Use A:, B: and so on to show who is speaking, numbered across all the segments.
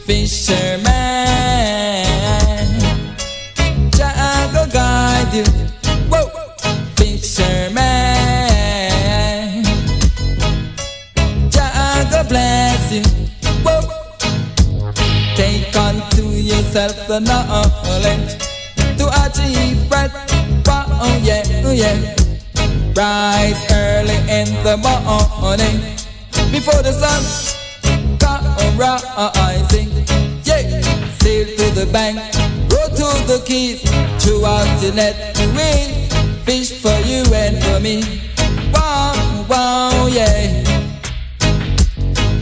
A: Fisherman, Jah go guide you. Whoa, Fisherman, Jah go bless you. Whoa, take unto yourself the knowledge to achieve bread. Oh yeah, oh yeah. Rise early in the morning before the sun come rising. Yeah, sail to the bank, row to the keys, throw out your net to win, fish for you and for me. Wow, wow, yeah.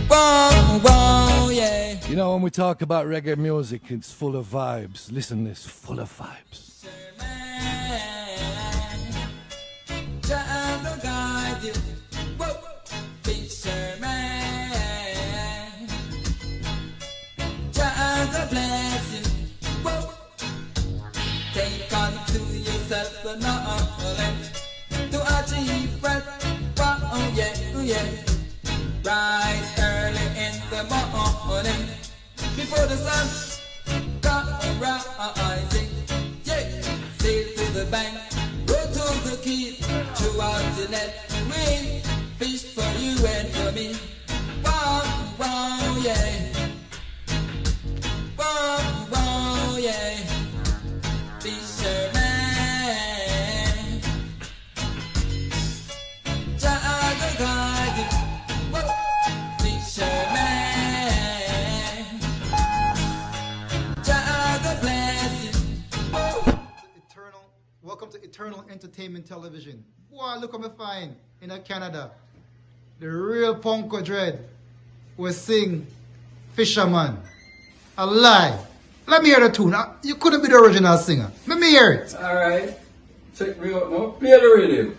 A: Wow, wow, yeah.
B: You know, when we talk about reggae music, it's full of vibes. Listen, it's full of vibes.
A: Jah go guide you. Whoa, Fisherman, Jah go bless you. Whoa, take unto yourself the knowledge to achieve bread. Oh yeah, oh yeah. Rise early in the morning before the sun come rising. Yeah, sail to the bank, go to the keys, throw out the net, win, fish for you and for me. Wow, wow, yeah. Wow, wow, yeah. Fisherman, Jah go guide you. Whoa, Fisherman, Jah go bless you. Whoa.
C: Welcome to Eternal Entertainment Television. Wow, look what I find in Canada. The real Ponko Dread will sing Fisherman. A lie. Let me hear the tune. You couldn't be the original singer. Let me hear it.
D: Alright. Check me out now. Play the rhythm.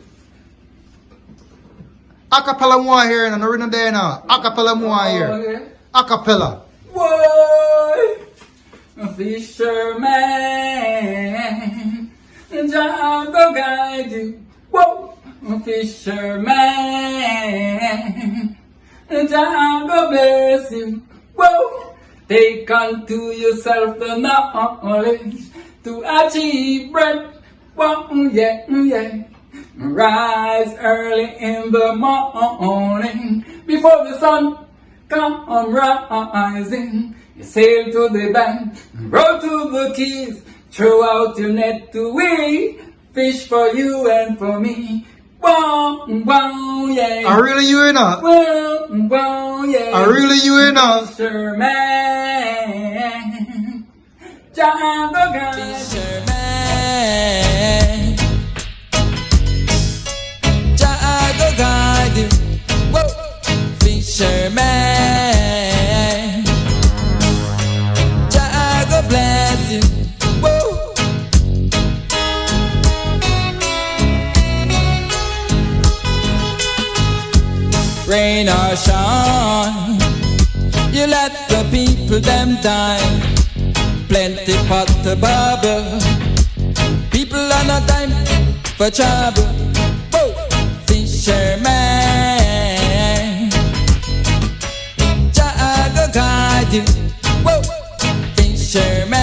C: Acapella more here and the rhythm there now. Acapella more here.
D: Okay.
C: Acapella.
D: Whoa! Fisherman, Jah go guide you. Whoa! Fisherman, Jah go bless you. Whoa! Take unto yourself the knowledge to achieve bread. Whoa, yeah, yeah. Rise early in the morning before the sun come rising. You sail to the bank, row to the keys, throw out your net to we fish for you and for me. Wow, wow, yeah.
C: I really you enough.
D: Wow, wow, yeah.
C: I really you enough.
D: Fisherman, Jah go guide.
A: Fisherman, Jah go guide you. Whoa, Fisherman, Jah go bless you. Whoa. Rain or shine, you let the people them die. Plenty pot to bubble, people are no time for trouble. Whoa, Fisherman, Jah go guide you. Whoa, Fisherman.